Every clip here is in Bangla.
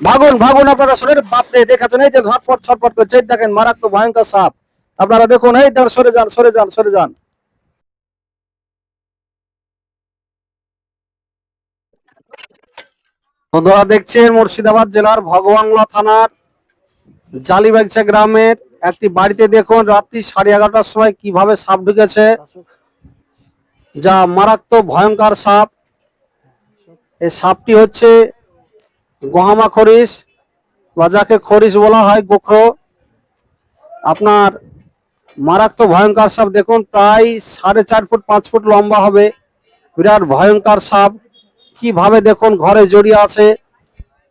ভাগুন ভাগুন আপনারা শোনেন, বাপরে দেখাচ্ছেন এই যে ঝটপট ছটপট করছে, এই দেখেন মারাত্মক ভয়ঙ্কর সাপ। আপনারা দেখুন, এই দেখেন, সরে যান সরে যান সরে যান। বন্ধুরা দেখছেন মুর্শিদাবাদ জেলার ভগবানগোলা থানার জালিবাগচা গ্রামের একটি বাড়িতে দেখুন রাত্রি 11:30টার সময় কিভাবে সাপ ঢুকেছে, যা মারাত্মক ভয়ঙ্কর সাপ। এই সাপটি হচ্ছে গহামা খরিস, বা যাকে খরিস বলা হয়, গোখরো। আপনার মারাত্মক ভয়ঙ্কর সাপ দেখুন, প্রায় 4.5 ফুট 5 ফুট লম্বা হবে, বিরাট ভয়ঙ্কর সাপ। কিভাবে দেখুন ঘরে জড়িয়ে আছে,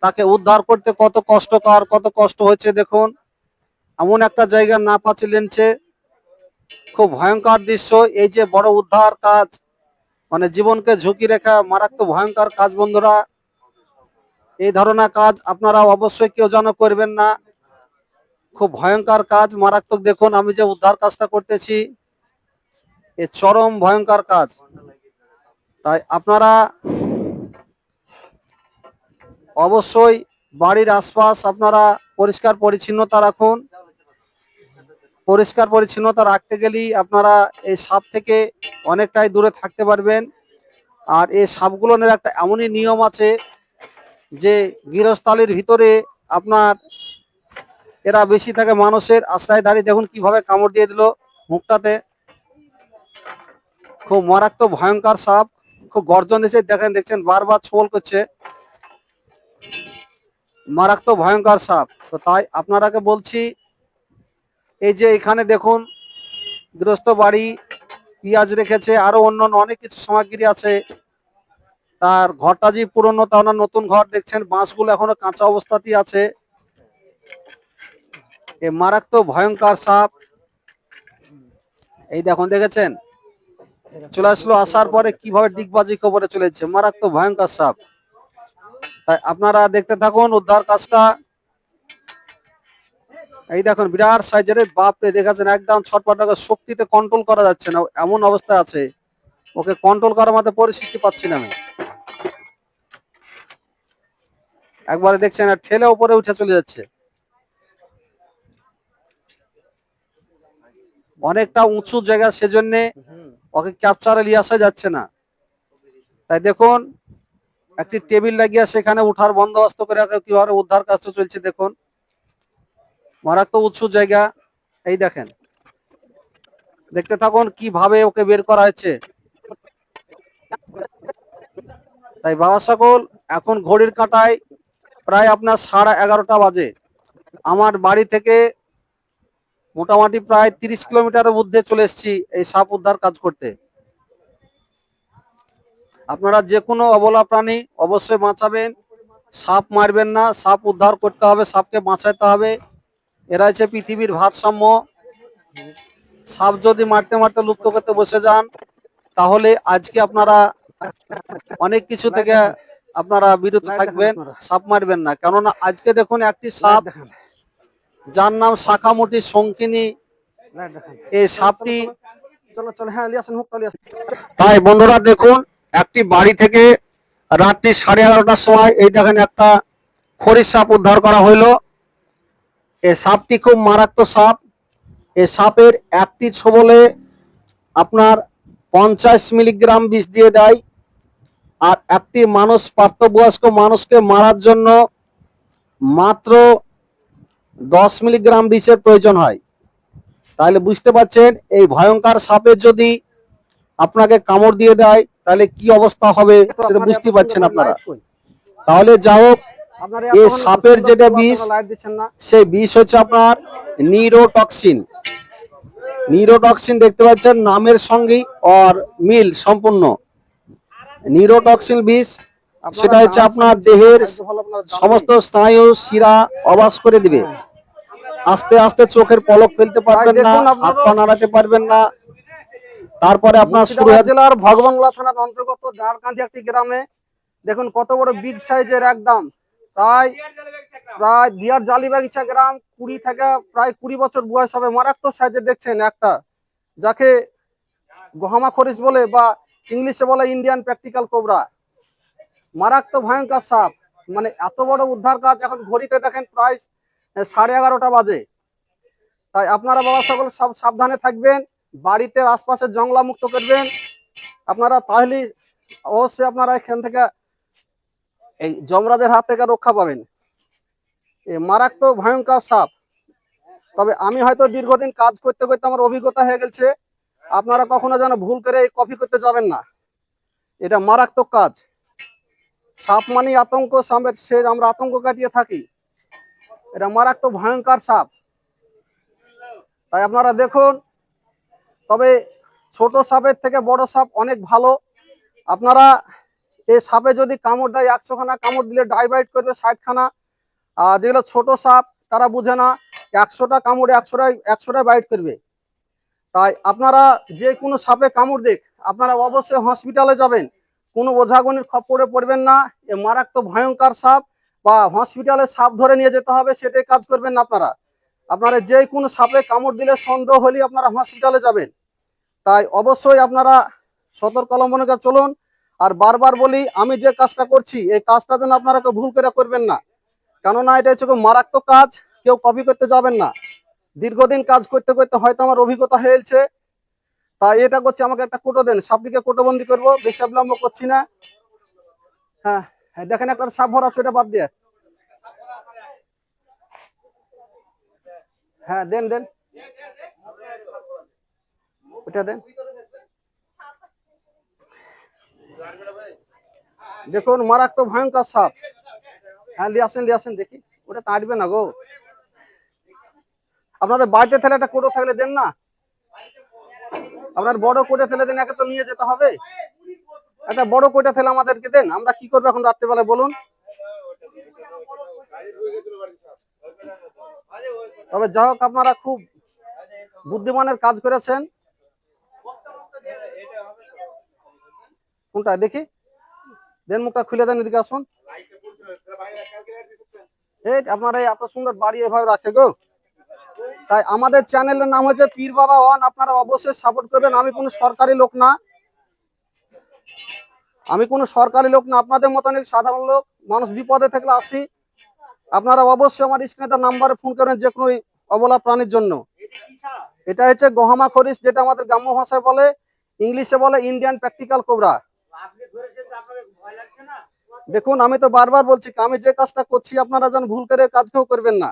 তাকে উদ্ধার করতে কত কষ্টকর, কত কষ্ট হচ্ছে দেখুন। এমন একটা জায়গা না পাচ্ছি লেনছে, খুব ভয়ঙ্কর দৃশ্য। এই যে বড় উদ্ধার কাজ, মানে জীবনকে ঝুঁকি রেখা মারাত্মক ভয়ঙ্কর কাজ। বন্ধুরা, এই ধরনের কাজ আপনারা অবশ্যই কেউ যেন করবেন না, খুব ভয়ঙ্কর কাজ, মারাত্মক। দেখুন আমি যে উদ্ধার কাজটা করতেছি, এ চরম ভয়ঙ্কর কাজ। তাই আপনারা অবশ্যই বাড়ির আশপাশ আপনারা পরিষ্কার পরিচ্ছন্নতা রাখুন। পরিষ্কার পরিচ্ছন্নতা রাখতে গেলেই আপনারা এই সাপ থেকে অনেকটাই দূরে থাকতে পারবেন। আর এই সাপগুলোর একটা এমনই নিয়ম আছে যে গৃহস্থালির ভিতরে আপনার এরা বেশি থাকে, মানুষের আশ্রয় দাঁড়িয়ে। দেখুন কিভাবে কামড় দিয়ে দিল মুখটাতে, খুব মারাত্মক ভয়ঙ্কর সাপ, খুব গর্জন দিচ্ছে। দেখেন, দেখছেন বারবার ছোল করছে, মারাত্মক ভয়ঙ্কর সাপ। তো তাই আপনারাকে বলছি, এই যে এখানে দেখুন গৃহস্থ বাড়ি, পেঁয়াজ রেখেছে, আরো অন্যান্য অনেক কিছু সামগ্রী আছে। তার ঘরটা যে পুরনো তা না, নতুন ঘর দেখছেন, বাঁশগুলো এখনো কাঁচা অবস্থাতেই আছে। এ মারাত্মক ভয়ঙ্কর সাপ, এই দেখুন, দেখেছেন চলে আসলো, আসার পরে কিভাবে ডিগবাজি খবরে চলেছে, মারাত্মক ভয়ঙ্কর সাপ। তাই আপনারা দেখতে থাকুন উদ্ধার কাজটা। এই দেখুন বিরাট সাইজের, বাপরে দেখাচ্ছেন একদম ছটপটাকে, শক্তিতে কন্ট্রোল করা যাচ্ছে না, এমন অবস্থা আছে। ওকে কন্ট্রোল করার মতো পরিস্থিতি পাচ্ছি না আমি। একবারে দেখছেন ঠেলে উপরে উঠে চলে যাচ্ছে, অনেকটা উঁচু জায়গা, সেজন্য ওকে ক্যাপচারে নিয়ে আসা যাচ্ছে না। তাই দেখুন একটি টেবিল লাগিয়ে সেখানে উঠার বন্দোবস্ত করে কিভাবে উদ্ধার কাজটা চলছে দেখুন, মারাত্মক উঁচু জায়গা। এই দেখেন, দেখতে থাকুন কিভাবে ওকে বের করা হচ্ছে। তাই বাবা সকল, এখন ঘড়ির কাঁটায় প্রায় আপনার 11:30টা বাজে। আমার বাড়ি থেকে মোটামুটি প্রায় 30 কিলোমিটারের মধ্যে চলে এসেছি এই সাপ উদ্ধার কাজ করতে। আপনারা যে কোনো অবলা প্রাণী অবশ্যই বাঁচাবেন, সাপ মারবেন না, সাপ উদ্ধার করতে হবে, সাপকে বাঁচাতে হবে। এরা হচ্ছে পৃথিবীর ভারসাম্য। সাপ যদি মারতে মারতে লুপ্ত করতে বসে যান, তাহলে আজকে আপনারা অনেক কিছু থেকে আপনারা বিরত থাকবেন। সাপ মারবেন না, কেননা আজকে দেখুন একটি সাপ, যার নাম শাখামুটি শঙ্কিনী, এই সাপটি। তাই বন্ধুরা দেখুন, একটি বাড়ি থেকে রাত্রি 11:30টার সময় এই দেখেন একটা খরিস সাপ উদ্ধার করা হইলো। এই সাপটি খুব মারাত্মক সাপ। এই সাপের একটি ছোবলে আপনার 50 মিলিগ্রাম বিষ দিয়ে দেয়। আর একটি মানুষ, প্রাপ্তবয়স্ক মানুষকে মারার জন্য মাত্র 10 মিলিগ্রাম বিষের প্রয়োজন হয়। তাহলে বুঝতে পারছেন এই ভয়ঙ্কর সাপের যদি আপনাকে কামড় দিয়ে দেয় তাহলে কি অবস্থা হবে, সেটা বুঝতে পারছেন আপনারা। তাহলে যা হোক, এই সাপের যেটা বিষ, সেই বিষ হচ্ছে আপনার নিউরোটক্সিন। নিউরোটক্সিন দেখতে পাচ্ছেন, নামের সঙ্গেই আর মিল সম্পূর্ণ। নিউরোটক্সিন বিষ, সেটা হচ্ছে আপনার দেহের সমস্ত স্নায়ু শিরা অবাস করে দিবে। আস্তে আস্তে চোখের পলক ফেলতে পারবেন না, হাত পা নাড়াতে পারবেন না। তারপরে আপনার মুর্শিদাবাদ জেলার ভগবানগোলা থানার অন্তর্গত ঝাড়কান্দি একটি গ্রামে দেখুন কত বড় বিগ সাইজের, একদম প্রায় প্রায় দিয়ার জালিবাগিচা গ্রাম, 20 থেকে প্রায় 20 বছর বয়স হবে, মারাত্মক সাইজের দেখছেন একটা, যাকে গহামা খরিস বলে, বা ইংলিশে বলে ইন্ডিয়ান প্র্যাকটিক্যাল কোবরা। মারাত্মক ভয়ঙ্কর সাপ, মানে এত বড় উদ্ধার কাজ, এখন ঘড়িতে দেখেন প্রায় 11:30 বাজে। তাই আপনারা বাবা সকল সব সাবধানে থাকবেন, বাড়িতে আশপাশে জংলা মুক্ত করবেন আপনারা, তাহলেই অবশ্যই আপনারা এখান থেকে এই যমরাজের হাত থেকে রক্ষা পাবেন। এই মারাত্মক ভয়ঙ্কর সাপ। তবে আমি হয়তো দীর্ঘদিন কাজ করতে করতে আমার অভিজ্ঞতা হয়ে গেছে, আপনারা কখনো যেন ভুল করে এই কপি করতে যাবেন না, এটা মারাত্মক কাজ। সাপ মানে আতঙ্ক, সাপের সে আমরা আতঙ্ক কাটিয়ে থাকি, এটা মারাত্মক ভয়ঙ্কর সাপ। তাই আপনারা দেখুন, তবে ছোট সাপের থেকে বড় সাপ অনেক ভালো। আপনারা এই সাপে যদি কামড় দেয় 100 খানা কামড় দিলে ডাইভাইট করবে 60 খানা। আর যেগুলো ছোট সাপ তারা বুঝে না, 100টা কামড়ে 100টাই বাইট করবে। তাই আপনারা যে কোনো সাপে কামড় দিক আপনারা অবশ্যই হসপিটালে যাবেন, কোনো ওঝাগনির খপ্পরে পড়বেন না। এ মারাত্মক ভয়ঙ্কর সাপ, বা হসপিটালে সাপ ধরে নিয়ে যেতে হবে সেটাই কাজ করবেন না আপনারা। আপনারা যে কোনো সাপে কামড় দিলে সন্দেহ হলে আপনারা হসপিটালে যাবেন। তাই অবশ্যই আপনারা সতর্ক অবলম্বন করে চলুন। আর বারবার বলি, আমি যে কাজটা করছি এই কাজটা যেন আপনারা কেউ ভুল করে করবেন না, কেননা এটা হচ্ছে খুব মারাত্মক কাজ, কেউ কপি করতে যাবেন না। দীর্ঘদিন কাজ করতে করতে হয়তো আমার অভিজ্ঞতা হয়েছে, তাই এটা করছি। আমাকে একটা কোটো দেন, সাপটিকে কোটোবন্দি করবো, বেশি বিলম্ব করছি না। হ্যাঁ হ্যাঁ, দেখেন একটা সাপ ভরা, সেটা বাদ দিয়ে। হ্যাঁ দেন দেন, ওটা দেন। দেখুন মারাত্মক ভয়ঙ্কর সাপ। হ্যাঁ লিয়ে আসেন দেখি, ওটা কাটবে না গো। আপনাদের বাড়িতে তাহলে একটা কোটো থাকলে দেন না, আপনার বড় কোটে ফেলে দেন, একে তো নিয়ে যেতে হবে। একটা বড় কোটা ফেলে আমাদেরকে দেন, আমরা কি করবো এখন রাত্রেবেলা বলুন। তবে যাই হোক, আপনারা খুব বুদ্ধিমানের কাজ করেছেন। কোনটা দেখি, দেন মুখটা খুলে দেন, এদিকে আসুন। এই আপনারা এত সুন্দর বাড়ি এভাবে রাখে গো। তাই আমাদের চ্যানেলের নাম হচ্ছে পীর বাবা ওয়ান, আপনারা অবশ্যই সাপোর্ট করবেন। আমি কোনো সরকারি লোক না, আপনাদের মতন সাধারণ লোক। মানুষ বিপদে থাকলে আসি, আপনারা অবশ্যই আমার স্ক্রিনে নাম্বারে ফোন করেন যে কোনো অবলা প্রাণীর জন্য। এটা হচ্ছে গহমা খরিস, যেটা আমাদের গ্রাম্য ভাষায় বলে, ইংলিশে বলে ইন্ডিয়ান প্র্যাকটিক্যাল কোবরা। দেখুন আমি তো বারবার বলছি, আমি যে কাজটা করছি আপনারা যেন ভুল করে কাজ কেউ করবেন না।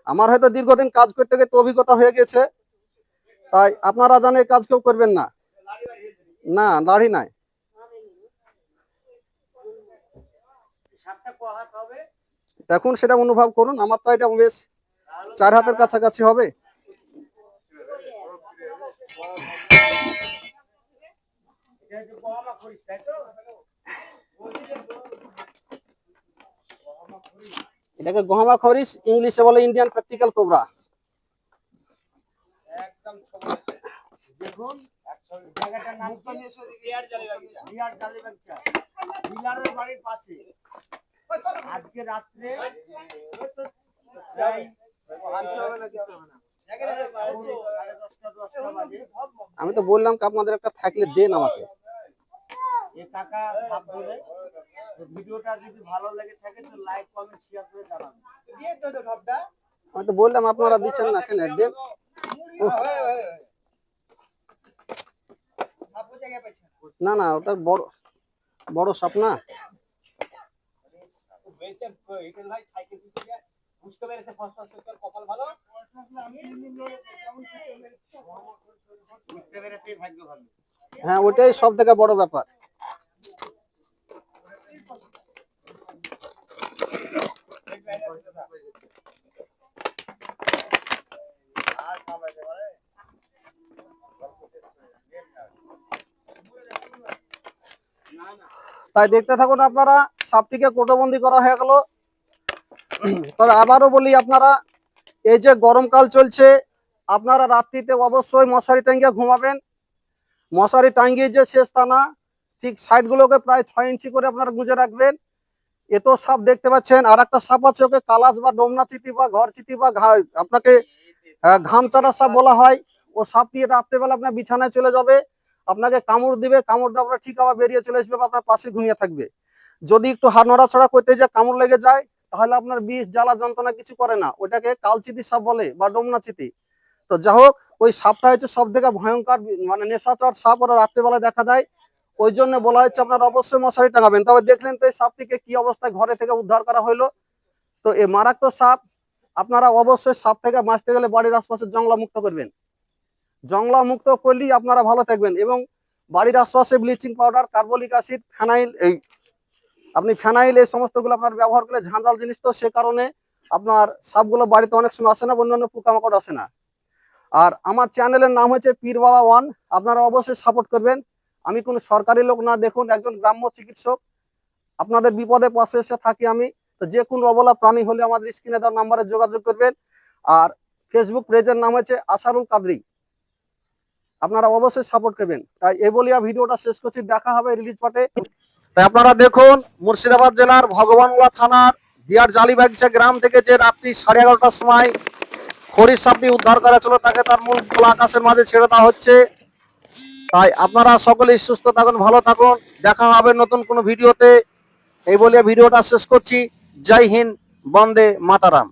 আমার হয়তো দীর্ঘদিন কাজ করতে করতে অভিজ্ঞতা হয়ে গেছে, তাই আপনারা যেন এই কাজ কেউ করবেন না। না দাড়ি নাই। দেখুন সেটা অনুভব করুন, আমার তো এটা বেশ 4 হাতের কাছাকাছি হবে। এটাকে গহমা খরিস, ইংলিশে বলে ইন্ডিয়ান প্র্যাকটিক্যাল কোবরা। দেখুন জায়গাটার নাম বাড়ির পাশে। আজকে রাত্রে আমি তো বললাম আপনাদের একটা থাকলে দেন আমাকে। ভিডিওটা যদি ভালো লেগে থাকে তো লাইক কমেন্ট শেয়ার করে জানাবেন। আমি তো বললাম আপনারা দিচ্ছেন না, কেন দেন। না না, ওটা বড় বড় সাপ না। হ্যাঁ ওটাই সব থেকে বড় ব্যাপার। তাই দেখতে থাকুন আপনারা, সাপটিকে কোটোবন্দি করা হয়ে গেল। তবে আবারও বলি, আপনারা এই যে গরমকাল চলছে, আপনারা রাত্রিতে অবশ্যই মশারি টাঙ্গিয়ে ঘুমাবেন। মশারি টাঙ্গিয়ে যে শেষ তা না, ঠিক সাইডগুলোকে প্রায় 6 ইঞ্চি করে আপনারা গুঁজে রাখবেন। এত সাপ দেখতে পাচ্ছেন, আর একটা সাপ আছে, ওকে কালাস বা ডোমনা চিটি বা ঘর চিটি বা আপনাকে ঘামচারা সাপ বলা হয়। ও সাপটি রাত্রেবেলা আপনার বিছানায় চলে যাবে, আপনাকে কামড় দিবে, কামড় দেওয়ার ঠিক আবার বেরিয়ে চলে আসবে, আপনার পাশে ঘুমিয়ে থাকবে। যদি একটু হাত নড়াচড়া করতে যে কামড় লেগে যায়, তাহলে আপনার বিষ জ্বালা যন্ত্রণা কিছু করে না, ওটাকে কালচিতি সাপ বলে বা ডোমনাচিতি। তো যাই হোক, ওই সাপটা হচ্ছে সব থেকে ভয়ঙ্কর, মানে নেশাচর সাপ, ওরা রাত্রেবেলায় দেখা দেয়। ওই জন্য বলা হচ্ছে আপনারা অবশ্যই মশারি টাঙাবেন। তবে দেখলেন তো এই সাপটিকে কি অবস্থায় ঘরে থেকে উদ্ধার করা হলো। তো এই মারাত্মক সাপ, আপনারা অবশ্যই সাপ থেকে বাঁচতে গেলে বাড়ির আশপাশে জংলা মুক্ত করবেন। জংলা মুক্ত করলেই আপনারা ভালো থাকবেন। এবং বাড়ির আশপাশে bleaching powder, carbolic acid, phenyl, আপনি ফেনাইল এই সমস্তগুলো আপনার ব্যবহার করলে ঝাঁঝাল জিনিস, তো সে কারণে আপনার সাপগুলো বাড়িতে অনেক সময় আসে না, অন্যান্য পোকামাকড় আসে না। আর আমার চ্যানেলের নাম হচ্ছে পীর বাবা ওয়ান, আপনারা অবশ্যই সাপোর্ট করবেন। আমি কোনো সরকারি লোক না, দেখুন একজন গ্রাম্য চিকিৎসক, আপনাদের বিপদে পাশে এসে থাকি আমি। তো যে কোনো অবলা প্রাণী হলে আমাদের স্ক্রিনে দেওয়া নাম্বারে যোগাযোগ করবেন। আর ফেসবুক পেজের নাম হচ্ছে আসারুল কাদরি, আপনারা অবশ্যই সাপোর্ট করবেন। তাই এই বলিয়া ভিডিওটা শেষ করছি, দেখা হবে রিলিজ পার্টে। তাই আপনারা দেখুন, মুর্শিদাবাদ জেলার ভগবানগোলা থানার দিয়ার জালিবাগিচা গ্রাম থেকে যে রাত্রি 11:30টার সময় খড়ির সাপটি উদ্ধার করা ছিল, তাকে তার মূল খোলা আকাশের মাঝে ছেড়ে দেওয়া হচ্ছে। তাই আপনারা সকলেই সুস্থ থাকুন, ভালো থাকুন, দেখা হবে নতুন কোনো ভিডিওতে। এই বলে ভিডিওটা শেষ করছি। জয় হিন্দ, বন্দে মাতারাম।